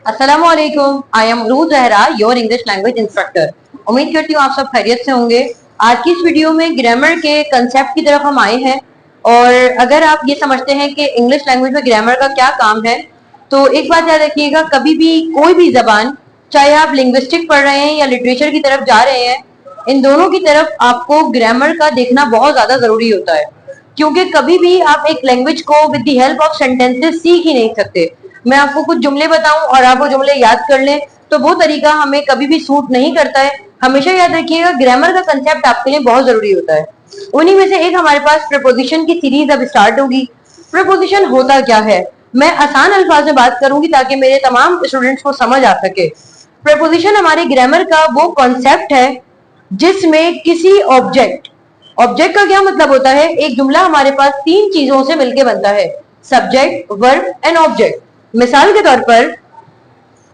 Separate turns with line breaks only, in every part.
अस्सलामुअलैकुम, I am Ruth Zahra, your English language instructor. उम्मीद करती हूँ आप सब खैरियत से होंगे। आज की इस वीडियो में ग्रामर के कंसेप्ट की तरफ हम आए हैं और अगर आप ये समझते हैं कि इंग्लिश लैंग्वेज में ग्रामर का क्या काम है, तो एक बात याद रखिएगा, कभी भी कोई भी जबान, चाहे आप लिंग्विस्टिक पढ़ रहे हैं या लिटरेचर की तरफ जा रहे हैं, इन दोनों की तरफ आपको ग्रामर का देखना बहुत ज्यादा जरूरी होता है, क्योंकि कभी भी आप एक लैंग्वेज को with the help of sentences सीख ही नहीं सकते। मैं आपको कुछ जुमले बताऊं और आप वो जुमले याद कर लें, तो वो तरीका हमें कभी भी सूट नहीं करता है। हमेशा याद रखिएगा, ग्रामर का कंसेप्ट आपके लिए बहुत जरूरी होता है। उन्हीं में से एक हमारे पास प्रीपोजिशन की सीरीज अब स्टार्ट होगी। प्रीपोजिशन होता क्या है, मैं आसान अल्फाज में बात करूंगी ताकि मेरे तमाम स्टूडेंट्स को समझ आ सके। प्रीपोजिशन हमारे ग्रामर का वो कॉन्सेप्ट है जिसमें किसी ऑब्जेक्ट का क्या मतलब होता है, एक जुमला हमारे पास तीन चीजों से मिलकर बनता है, सब्जेक्ट, वर्ब एंड ऑब्जेक्ट। मिसाल के तौर पर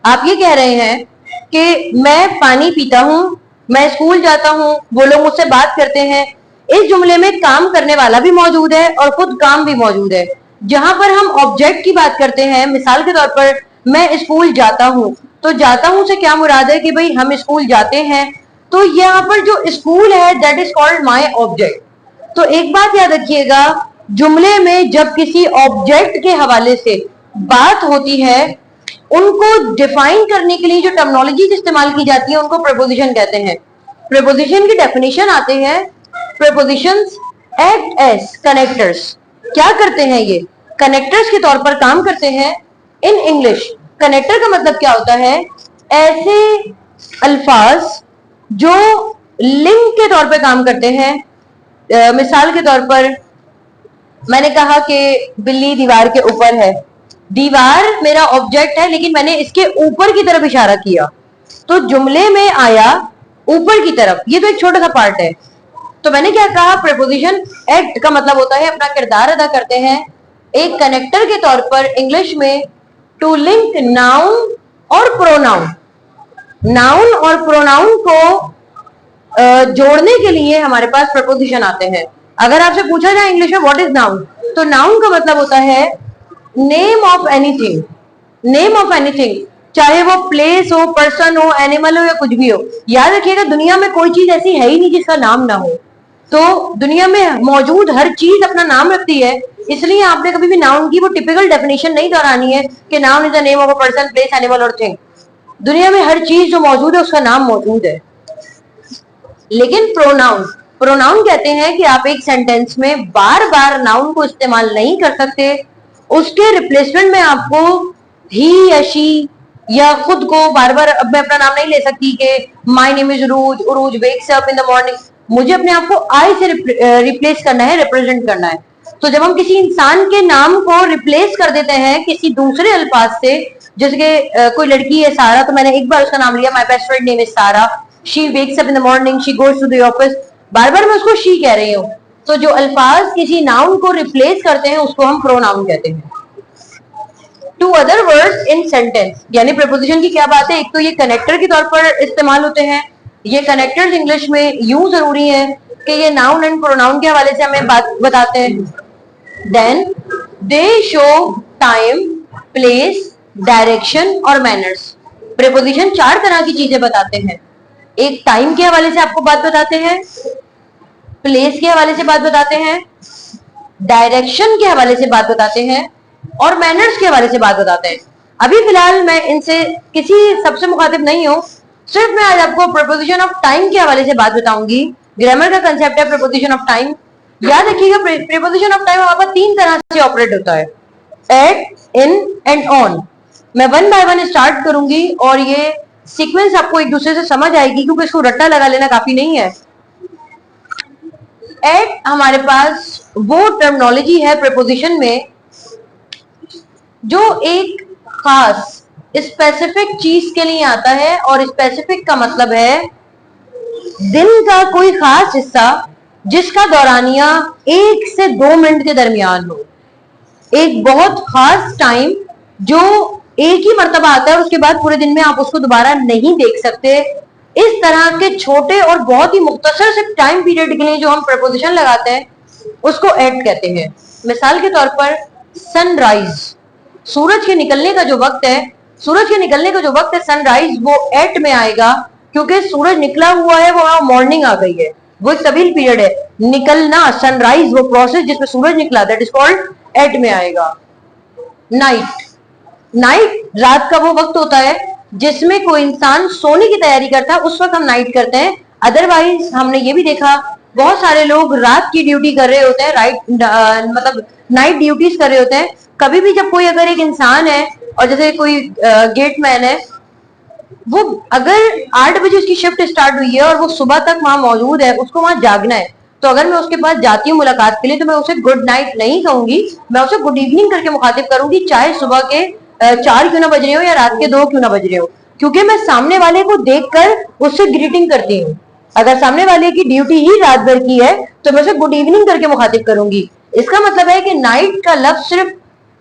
आप ये कह रहे हैं कि मैं पानी पीता हूं, मैं स्कूल जाता हूं, वो लोग मुझसे बात करते हैं। इस जुमले में काम करने वाला भी मौजूद है और खुद काम भी मौजूद है। जहां पर हम ऑब्जेक्ट की बात करते हैं, मिसाल के तौर पर मैं स्कूल जाता हूं, तो जाता हूं से क्या मुराद है कि भाई हम स्कूल जाते हैं, तो यहाँ पर जो स्कूल है that is called my object. तो एक बात याद रखिएगा, जुमले में जब किसी ऑब्जेक्ट के हवाले से बात होती है, उनको डिफाइन करने के लिए जो टर्मिनोलॉजीज इस्तेमाल की जाती है उनको प्रीपोजिशन कहते हैं। प्रीपोजिशन की डेफिनेशन आते हैं, प्रीपोजिशंस एक्ट एज कनेक्टर्स। क्या करते हैं ये, कनेक्टर्स के तौर पर काम करते हैं। इन इंग्लिश कनेक्टर का मतलब क्या होता है, ऐसे अल्फाज जो लिंक के तौर पे काम करते हैं। मिसाल के तौर पर मैंने कहा कि बिल्ली दीवार के ऊपर है, दीवार मेरा ऑब्जेक्ट है लेकिन मैंने इसके ऊपर की तरफ इशारा किया, तो जुमले में आया ऊपर की तरफ। ये तो एक छोटा सा पार्ट है। तो मैंने क्या कहा, प्रीपोजिशन एक्ट का मतलब होता है अपना किरदार अदा करते हैं एक कनेक्टर के तौर पर इंग्लिश में, टू लिंक नाउन और प्रोनाउन। नाउन और प्रोनाउन को जोड़ने के लिए हमारे पास प्रपोजिशन आते हैं। अगर आपसे पूछा जाए इंग्लिश में व्हाट इज नाउन, तो नाउन का मतलब होता है name of anything. Name of anything, चाहे वो प्लेस हो, पर्सन हो, एनिमल हो या कुछ भी हो। याद रखिएगा, दुनिया में कोई चीज ऐसी है ही नहीं जिसका नाम ना हो। तो दुनिया में मौजूद हर चीज अपना नाम रखती है, इसलिए आपने कभी भी नाउन की वो टिपिकल डेफिनेशन नहीं दोहरानी है कि noun is the name of a person, place, animal और थिंग। दुनिया में हर चीज जो मौजूद है उसका नाम मौजूद है। लेकिन प्रोनाउन, प्रोनाउन कहते हैं कि आप एक सेंटेंस में बार बार नाउन को इस्तेमाल नहीं कर सकते, उसके रिप्लेसमेंट में आपको ही या शी या खुद को बार बार, अब मैं अपना नाम नहीं ले सकती कि my name is Urooj, Urooj wakes up in the morning. मुझे अपने आप को आई से रिप्लेस करना है, रिप्रेजेंट करना है। तो जब हम किसी इंसान के नाम को रिप्लेस कर देते हैं किसी दूसरे अल्फाज से, जैसे कि कोई लड़की है सारा, तो मैंने एक बार उसका नाम लिया, my best friend name is Sara, she wakes up in the morning, she goes to the office, बार बार मैं उसको शी कह रही हूँ। तो जो अल्फाज किसी नाउन को रिप्लेस करते हैं उसको हम प्रोनाउन कहते हैं। To other words in sentence, यानी प्रीपोजिशन की क्या बात है, एक तो ये कनेक्टर के तौर पर इस्तेमाल होते हैं। ये कनेक्टर्स इंग्लिश में यूं जरूरी है कि ये नाउन एंड प्रोनाउन के हवाले से हमें बात बताते हैं। Then they show time, place, direction और मैनर्स। प्रीपोजिशन चार तरह की चीजें बताते हैं। एक टाइम के हवाले से आपको बात बताते हैं, प्लेस के हवाले से बात बताते हैं, डायरेक्शन के हवाले से बात बताते हैं और मैनर्स के हवाले से बात बताते हैं। अभी फिलहाल मैं इनसे किसी सबसे मुखातिब नहीं हूं, सिर्फ मैं आज आपको प्रीपोजिशन ऑफ टाइम के हवाले से बात बताऊंगी। ग्रामर का कंसेप्ट है प्रीपोजिशन ऑफ टाइम। याद रखिएगा, प्रीपोजिशन ऑफ टाइम हमारे पास तीन तरह से ऑपरेट होता है, एट, इन एंड ऑन। मैं वन बाय वन स्टार्ट करूंगी और ये सीक्वेंस आपको एक दूसरे से समझ आएगी, क्योंकि इसको रट्टा लगा लेना काफी नहीं है। एट हमारे पास वो टर्मिनोलॉजी है प्रीपोजिशन में जो एक खास स्पेसिफिक चीज के लिए आता है, और स्पेसिफिक का मतलब है दिन का कोई खास हिस्सा जिसका दौरानिया 1 से 2 मिनट के दरमियान हो। एक बहुत खास टाइम जो एक ही मर्तबा आता है, उसके बाद पूरे दिन में आप उसको दोबारा नहीं देख सकते। इस तरह के छोटे और बहुत ही मुख्तसर से टाइम पीरियड के लिए जो हम प्रपोजिशन लगाते हैं उसको एट कहते हैं। मिसाल के तौर पर सनराइज, सूरज के निकलने का जो वक्त है सूरज के निकलने का जो वक्त है सनराइज, वो एट में आएगा, क्योंकि सूरज निकला हुआ है, वो मॉर्निंग आ गई है, वो एक तवील पीरियड है। निकलना, सनराइज, वो प्रोसेस जिसमें सूरज निकला, दैट इज कॉल्ड एट में आएगा। नाइट, नाइट रात का वो वक्त होता है जिसमें कोई इंसान सोने की तैयारी करता है, उस वक्त हम नाइट करते हैं। अदरवाइज हमने ये भी देखा बहुत सारे लोग रात की ड्यूटी कर रहे होते हैं, मतलब नाइट ड्यूटीज कर रहे होते हैं। कभी भी जब कोई अगर एक इंसान है और जैसे कोई गेटमैन है, वो अगर 8 बजे उसकी शिफ्ट स्टार्ट हुई है और वो सुबह तक वहां मौजूद है, उसको वहां जागना है, तो अगर मैं उसके पास जाती हूँ मुलाकात के लिए, तो मैं उसे गुड नाइट नहीं कहूंगी, मैं उसे गुड इवनिंग करके मुखातिब करूंगी, चाहे सुबह के 4 क्यों ना बज रहे हो या रात के 2 क्यों ना बज रहे हो, क्योंकि मैं सामने वाले को देखकर उससे ग्रीटिंग करती हूँ। अगर सामने वाले की ड्यूटी ही रात भर की है तो मैं उसे गुड इवनिंग करके मुखातिब करूंगी। इसका मतलब है कि नाइट का लफ्ज सिर्फ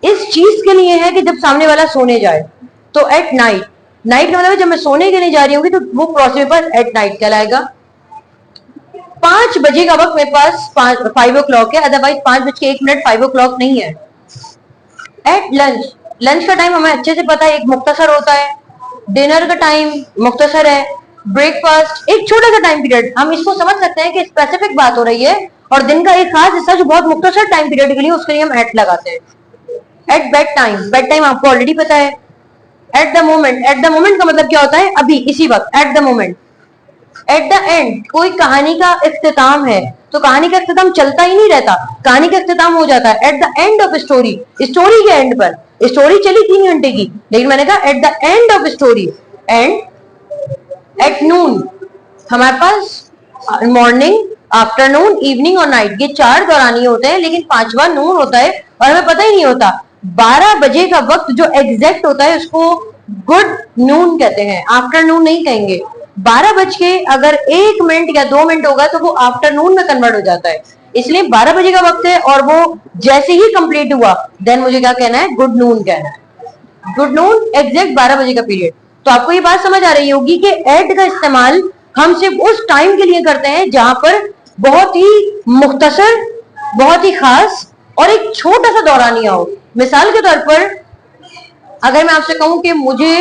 इस चीज के लिए है कि जब सामने वाला सोने जाए, तो एट नाइट, नाइट का मतलब है जब मैं सोने के लिए जा रही होंगी तो वो प्रोसेस एट नाइट कहलाएगा। 5 बजे का वक्त मेरे पास 5 o'clock है, अदरवाइज 5:01 5 o'clock नहीं है। एट लंच, लंच का टाइम हमें अच्छे से पता है, एक मुख्तसर होता है। डिनर का टाइम मुख्तसर है। ब्रेकफास्ट एक छोटा सा टाइम पीरियड, हम इसको समझ सकते हैं कि स्पेसिफिक बात हो रही है, और दिन का एक खास हिस्सा जो बहुत मुख्तसर टाइम पीरियड के लिए, उसके लिए हम एट लगाते हैं। At bed time, bed time आपको ऑलरेडी पता है। At the moment, at the moment का मतलब क्या होता है, अभी इसी वक्त, at the moment. At the end, कोई कहानी का इख्तिताम है तो कहानी का इख्तिताम चलता ही नहीं रहता, कहानी का इख्तिताम हो जाता है at the end of story, story के एंड पर। स्टोरी चली 3 घंटे की, लेकिन मैंने कहा eight the end of story. And at noon, हमारे पास मॉर्निंग, आफ्टरनून, इवनिंग और नाइट, ये 4 दौरानी होते हैं, लेकिन 5वां नून होता है और हमें पता ही नहीं होता। 12 बजे का वक्त जो एग्जैक्ट होता है उसको गुड नून कहते हैं, आफ्टरनून नहीं कहेंगे। 12 बज के अगर 1 मिनट या 2 मिनट होगा तो वो आफ्टरनून में कन्वर्ट हो जाता है, इसलिए 12 बजे का वक्त है और वो जैसे ही कंप्लीट हुआ देन मुझे क्या कहना है, गुड नून कहना है। गुड नून एग्जैक्ट 12 बजे का पीरियड। तो आपको ये बात समझ आ रही होगी कि एट का इस्तेमाल हम सिर्फ उस टाइम के लिए करते हैं जहां पर बहुत ही मुख्तसर, बहुत ही खास और एक छोटा सा दौरानिया हो। मिसाल के तौर पर अगर मैं आपसे कहूं कि मुझे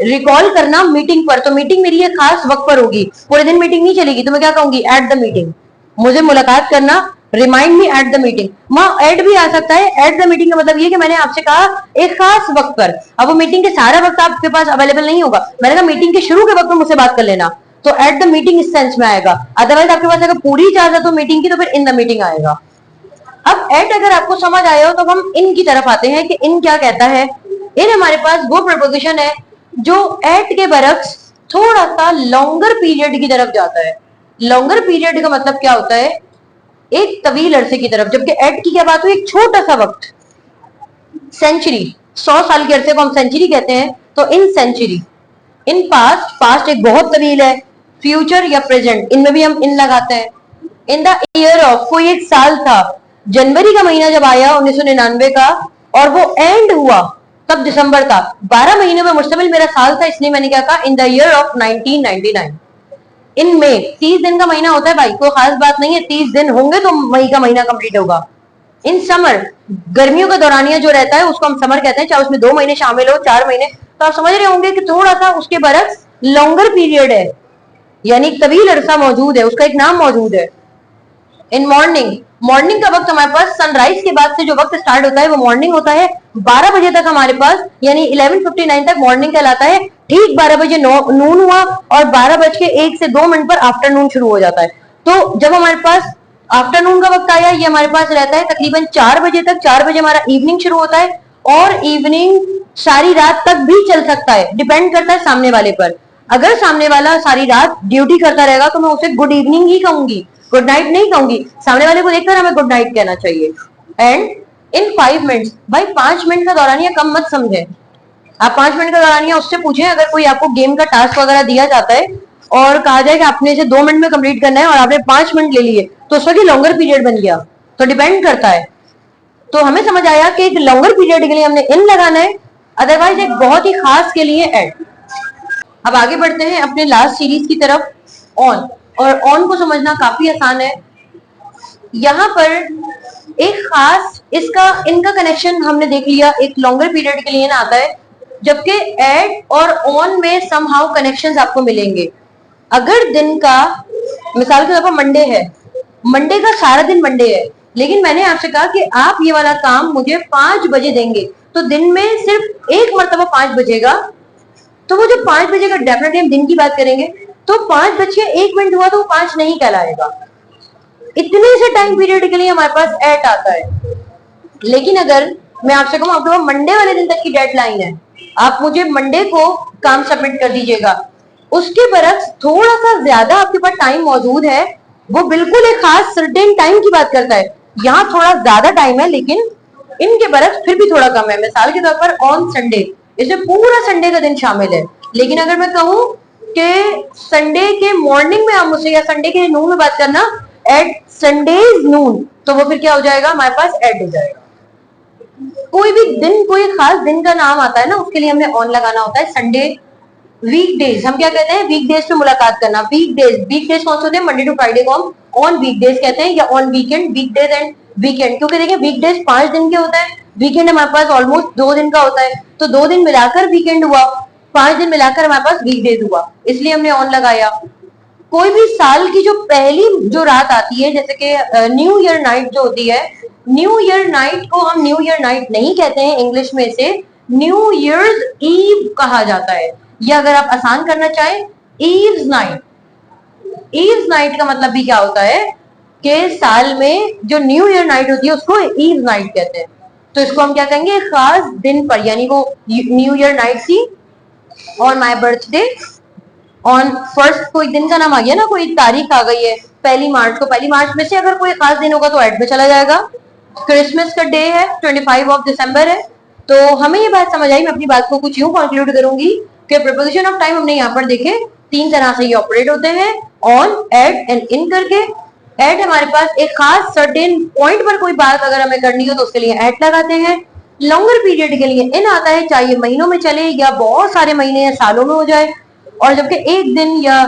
रिकॉल करना मीटिंग पर, तो मीटिंग मेरी एक खास वक्त पर होगी, पूरे दिन मीटिंग नहीं चलेगी, तो मैं क्या कहूंगी, एट द मीटिंग। मुझे मुलाकात करना, remind me at the meeting. वहां एट भी आ सकता है। एट द मीटिंग का मतलब ये कि मैंने आपसे कहा एक खास वक्त पर, अब वो मीटिंग के सारा वक्त आपके पास अवेलेबल नहीं होगा, मैंने कहा मीटिंग के शुरू के वक्त में मुझसे बात कर लेना, तो एट द मीटिंग इस सेंस में आएगा। अदरवाइज आपके पास अगर पूरी इजाजत हो मीटिंग की तो फिर इन द मीटिंग आएगा। अब एट अगर आपको समझ आया हो तो हम इन की तरफ आते हैं कि इन क्या कहता है। इन हमारे पास वो प्रपोजिशन है जो एट के बरक्स थोड़ा सा लॉन्गर पीरियड की तरफ जाता है। लॉन्गर पीरियड का मतलब क्या होता है, एक तवील अरसे की तरफ, जबकि एट की क्या बात हुई, एक छोटा सा वक्त। सेंचुरी, 100 साल के अरसे को हम सेंचुरी कहते हैं, तो इन सेंचुरी। इन पास्ट, पास्ट एक बहुत तवील है। फ्यूचर या प्रेजेंट, इनमें भी हम इन लगाते हैं। इन द ईयर ऑफ, कोई एक साल था, जनवरी का महीना जब आया 1999 का और वो एंड हुआ तब दिसंबर था, 12 महीने में मुश्तमिल मेरा साल था, इसलिए मैंने क्या कहा, इन द ईयर ऑफ 1999। इन मई, 30 दिन का महीना होता है भाई, कोई खास बात नहीं है, 30 दिन होंगे तो मई का महीना कंप्लीट होगा। इन समर, गर्मियों का दौरानिया जो रहता है उसको हम समर कहते हैं, चाहे उसमें 2 महीने शामिल हो, 4 महीने, तो आप समझ रहे होंगे कि थोड़ा सा उसके बरक्स लॉन्गर पीरियड है, यानी तवील अरसा मौजूद है, उसका एक नाम मौजूद है। इन मॉर्निंग, मॉर्निंग का वक्त हमारे पास सनराइज के बाद से जो वक्त स्टार्ट होता है वो मॉर्निंग होता है। 12 बजे तक हमारे पास, यानी 11:59 तक मॉर्निंग कहलाता है। ठीक 12 बजे नून हुआ और 12:01 से 2 मिनट पर आफ्टरनून शुरू हो जाता है। तो जब हमारे पास आफ्टरनून का वक्त आया, ये हमारे पास रहता है तकरीबन 4 बजे तक। 4 बजे हमारा इवनिंग शुरू होता है और इवनिंग सारी रात तक भी चल सकता है, डिपेंड करता है सामने वाले पर। अगर सामने वाला सारी रात ड्यूटी करता रहेगा तो मैं उसे गुड इवनिंग ही कहूंगी, गुड नाइट नहीं कहूंगी। सामने वाले को देखकर हमें गुड नाइट कहना चाहिए। एंड इन 5 मिनट्स, भाई 5 मिनट का दौरानिया कम मत समझे। आप 5 मिनट का दौरानिया उससे पूछें, अगर कोई आपको गेम का टास्क वगैरह दिया जाता है और कहा जाए कि आपने इसे 2 मिनट में कंप्लीट करना है और आपने 5 मिनट ले लिए, तो उसका भी लॉन्गर पीरियड बन गया। तो डिपेंड करता है। तो हमें समझ आया कि एक लॉन्गर पीरियड के लिए हमने इन लगाना है, अदरवाइज एक बहुत ही खास के लिए एट। अब आगे बढ़ते हैं अपने लास्ट सीरीज की तरफ, ऑन। और ऑन को समझना काफी आसान है। यहाँ पर एक खास, इसका इनका कनेक्शन हमने देख लिया, एक लॉन्गर पीरियड के लिए ना आता है। जबकि एट और ऑन में समहाउ कनेक्शंस आपको मिलेंगे। अगर दिन का मिसाल के तौर पर मंडे है, मंडे का सारा दिन मंडे है, लेकिन मैंने आपसे कहा कि आप ये वाला काम मुझे 5 बजे देंगे, तो दिन में सिर्फ एक मरतबा 5 बजेगा, तो वो जो 5 बजे का डेफिनेटली हम दिन की बात करेंगे, तो 5:01 हुआ तो वो 5 नहीं कहलाएगा। इतने से टाइम पीरियड के लिए हमारे पास एट आता है। लेकिन अगर मैं आपसे कहूँ आपके पास मंडे वाले दिन तक की डेडलाइन है, आप मुझे मंडे को काम सबमिट कर दीजिएगा, उसके बरक्स थोड़ा सा ज्यादा आपके पास टाइम मौजूद है, वो बिल्कुल एक खास सर्टेन टाइम की बात करता है। यहाँ थोड़ा ज्यादा टाइम है लेकिन इनके बरक्स फिर भी थोड़ा कम है। मिसाल के तौर पर ऑन संडे, इसमें पूरा संडे का दिन शामिल है। लेकिन अगर मैं कहूँ कि संडे के मॉर्निंग में आप मुझसे या संडे के नून में बात करना, एट संडेज नून, तो वो फिर क्या हो जाएगा, हमारे पास एट हो जाएगा। कोई भी दिन, कोई खास दिन का नाम आता है ना, उसके लिए हमने ऑन लगाना होता है। संडे, वीकडेज, हम क्या कहते हैं, वीकडेज पे मुलाकात करना। वीकडेज, वीकडेज कौन से होते हैं, मंडे टू फ्राइडे को हम ऑन वीकडेज कहते हैं, या on weekend, weekdays and weekend. क्योंकि देखिए वीकडेज 5 दिन के होता है, वीकेंड हमारे पास ऑलमोस्ट 2 दिन का होता है, तो 2 दिन मिलाकर वीकेंड हुआ, 5 दिन मिलाकर हमारे पास वीकडेज हुआ, इसलिए हमने ऑन लगाया। कोई भी साल की जो पहली जो रात आती है, जैसे कि न्यू ईयर नाइट जो होती है, न्यू ईयर नाइट को हम न्यू ईयर नाइट नहीं कहते हैं, इंग्लिश में से न्यू ईयर्स ईव कहा जाता है, या अगर आप आसान करना चाहें ईव्स नाइट। ईव्स नाइट का मतलब भी क्या होता है कि साल में जो न्यू ईयर नाइट होती है उसको ईव्स नाइट कहते हैं। तो इसको हम क्या कहेंगे, खास दिन पर, यानी वो न्यू ईयर नाइट थी on my birthday, on first, कोई दिन का नाम आ गया ना, कोई तारीख आ गई है 1 मार्च को, 1 मार्च में से अगर कोई खास दिन होगा तो एड में चला जाएगा। क्रिसमस का डे है 25 दिसंबर है। तो हमें ये बात समझ आई। मैं अपनी बात को कुछ यूं कंक्लूड करूंगी कि प्रीपोजिशन ऑफ टाइम हमने यहाँ पर देखे 3 तरह से ये ऑपरेट होते हैं, ऑन, एट एंड इन करके। एट हमारे पास एक खास सर्टेन पॉइंट पर कोई बात अगर हमें करनी हो तो उसके लिए एट लगाते हैं। लॉन्गर पीरियड के लिए इन आता है, चाहे महीनों में चले या बहुत सारे महीने या सालों में हो जाए। और जबकि एक दिन या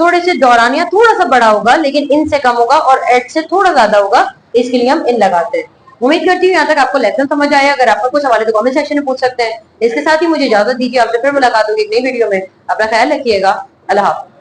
थोड़े से दौरान या थोड़ा सा बड़ा होगा लेकिन इन से कम होगा और एट से थोड़ा ज्यादा होगा, इसके लिए हम इन लगाते हैं। उम्मीद करती हूँ यहाँ तक आपको लेसन समझ आया। अगर आपका कुछ सवाल है तो कमेंट सेक्शन में पूछ सकते हैं। इसके साथ ही मुझे इजाजत दीजिए, आपसे फिर मुलाकात होगी एक नई वीडियो में। अपना ख्याल रखिएगा। अल्लाह हाफ़िज़।